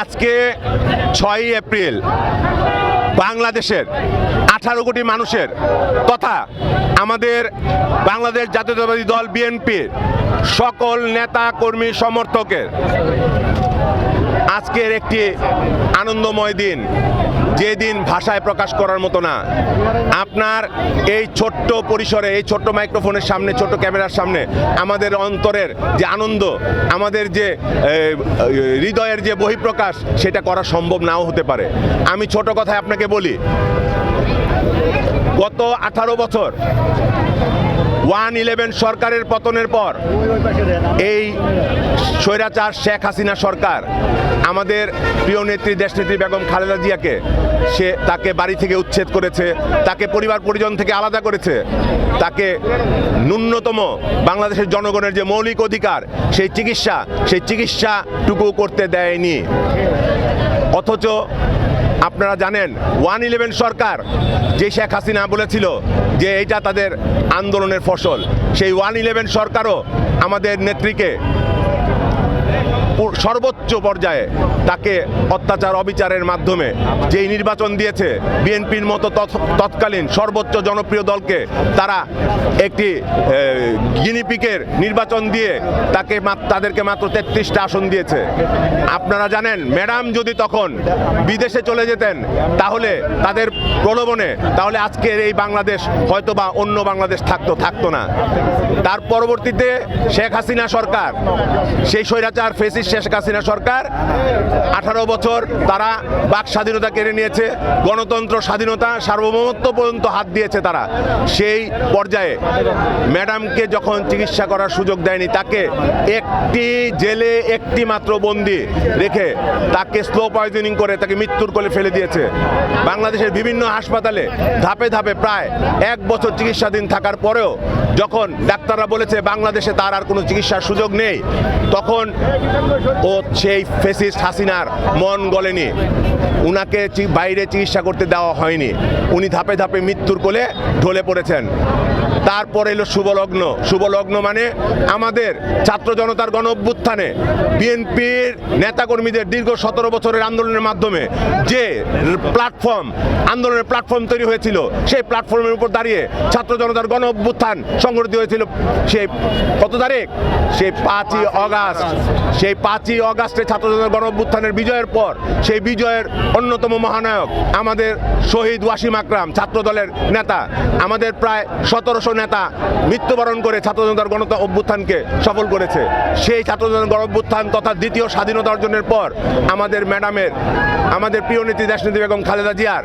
আজকে 6ই এপ্রিল বাংলাদেশের 18 কোটি মানুষের তথা আমাদের বাংলাদেশ জাতীয়তাবাদী দল বিএনপির সকল নেতা কর্মী সমর্থকের আজকের একটি আনন্দময় দিন, যে দিন ভাষায় প্রকাশ করার মতো না। আপনার এই ছোট্ট পরিসরে, এই ছোট্ট মাইক্রোফোনের সামনে, ছোট্ট ক্যামেরার সামনে আমাদের অন্তরের যে আনন্দ, আমাদের যে হৃদয়ের যে বহিঃপ্রকাশ, সেটা করা সম্ভব নাও হতে পারে। আমি ছোট কথায় আপনাকে বলি, গত 18 বছর 1-11 সরকারের পতনের পর এই স্বৈরাচার শেখ হাসিনা সরকার আমাদের প্রিয় নেত্রী দেশনেত্রী বেগম খালেদা জিয়াকে তাকে বাড়ি থেকে উচ্ছেদ করেছে, তাকে পরিবার পরিজন থেকে আলাদা করেছে, তাকে ন্যূনতম বাংলাদেশের জনগণের যে মৌলিক অধিকার সেই চিকিৎসাটুকু করতে দেয়নি। অথচ আপনারা জানেন 1-11 সরকার যে শেখ হাসিনা বলেছিল যে এইটা তাদের আন্দোলনের ফসল, সেই 1-11 সরকারও আমাদের নেত্রীকে সর্বোচ্চ পর্যায়ে তাকে অত্যাচার অবিচারের মাধ্যমে যেই নির্বাচন দিয়েছে, বিএনপির মতো তৎকালীন সর্বোচ্চ জনপ্রিয় দলকে তারা একটি গিনিপিকের নির্বাচন দিয়ে তাদেরকে মাত্র 33টা আসন দিয়েছে। আপনারা জানেন, ম্যাডাম যদি তখন বিদেশে চলে যেতেন তাহলে তাদের প্রলোভনে তাহলে আজকের এই বাংলাদেশ হয়তোবা অন্য বাংলাদেশ থাকতো না। তার পরবর্তীতে শেখ হাসিনা সরকার, সেই স্বৈরাচার ফেসিস্ট শেখ হাসিনা সরকার 18 বছর তারা বাক স্বাধীনতা কেড়ে নিয়েছে, গণতন্ত্র, স্বাধীনতা, সার্বভৌমত্ব পর্যন্ত হাত দিয়েছে তারা। সেই পর্যায়ে ম্যাডামকে যখন চিকিৎসা করার সুযোগ দেয়নি, তাকে একটি জেলে একটি মাত্র বন্দি রেখে তাকে স্লো পয়জনিং করে তাকে মৃত্যুর কোলে ফেলে দিয়েছে। বাংলাদেশের বিভিন্ন হাসপাতালে ধাপে ধাপে প্রায় 1 বছর চিকিৎসাধীন থাকার পরেও যখন ডাক্তাররা বলেছে বাংলাদেশে তার আর কোনো চিকিৎসার সুযোগ নেই, তখন ও সেই ফেসিস্ট হাসিনার মন গলেনি, উনাকে বাইরে চিকিৎসা করতে দেওয়া হয়নি, উনি ধাপে ধাপে মৃত্যুর কোলে ঢলে পড়েছেন। তারপরে এলো শুভলগ্ন মানে আমাদের ছাত্র জনতার গণ অভ্যুত্থানে বিএনপির নেতাকর্মীদের দীর্ঘ 17 বছরের আন্দোলনের মাধ্যমে যে আন্দোলনের প্ল্যাটফর্ম তৈরি হয়েছিল, সেই প্ল্যাটফর্মের উপর দাঁড়িয়ে ছাত্র জনতার গণ অভ্যুত্থান সংগঠিত হয়েছিল। সেই কত তারিখ? সেই 5ই অগাস্ট। সেই 5ই অগাস্টে ছাত্র জনতার গণ অভ্যুত্থানের বিজয়ের পর সেই বিজয়ের অন্যতম মহানায়ক আমাদের শহীদ ওয়াসিম আকরাম, ছাত্র দলের নেতা, আমাদের প্রায় 1700 নেতা মৃত্যুবরণ করে ছাত্র জনতার গণ অভ্যুত্থানকে সফল করেছে। সেই ছাত্র জনতার গণ অভ্যুত্থান তথা দ্বিতীয় স্বাধীনতা অর্জনের পর আমাদের ম্যাডামের, আমাদের প্রিয় নেত্রী দেশনেত্রী বেগম খালেদা জিয়ার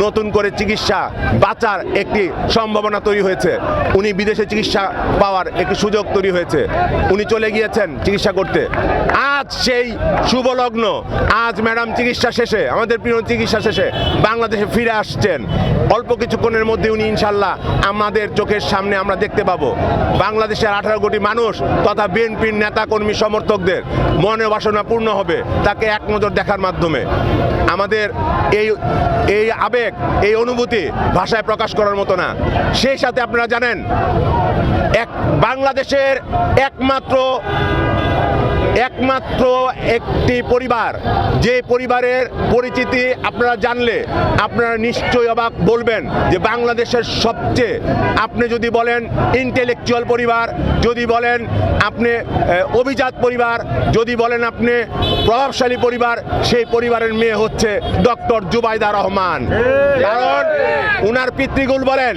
নতুন করে চিকিৎসা বাঁচার একটি সম্ভাবনা তৈরি হয়েছে। উনি বিদেশে চিকিৎসা পাওয়ার একটি সুযোগ তৈরি হয়েছে, উনি চলে গিয়েছেন চিকিৎসা করতে। আজ সেই শুভ লগ্ন, আজ ম্যাডাম চিকিৎসা শেষে, আমাদের প্রিয় চিকিৎসা শেষে বাংলাদেশে ফিরে আসছেন। অল্প কিছুক্ষণের মধ্যে উনি ইনশাল্লাহ আমাদের চোখের সামনে আমরা দেখতে পাবো। বাংলাদেশের 18 কোটি মানুষ তথা বিএনপির নেতা কর্মী সমর্থকদের মনে বাসনা পূর্ণ হবে তাকে এক নজর দেখার মাধ্যমে। আমাদের এই আবেগ, এই অনুভূতি ভাষায় প্রকাশ করার মতো না। সেই সাথে আপনারা জানেন, বাংলাদেশের একমাত্র একটি পরিবার, যে পরিবারের পরিচিতি আপনারা জানলে আপনারা নিশ্চয়ই অবাক বলবেন যে বাংলাদেশের সবচেয়ে, আপনি যদি বলেন ইন্টেলেকচুয়াল পরিবার, যদি বলেন আপনি অভিজাত পরিবার, যদি বলেন আপনি প্রভাবশালী পরিবার, সেই পরিবারের মেয়ে হচ্ছে ডক্টর জুবাইদা রহমান। কারণ উনার পিতৃকুল বলেন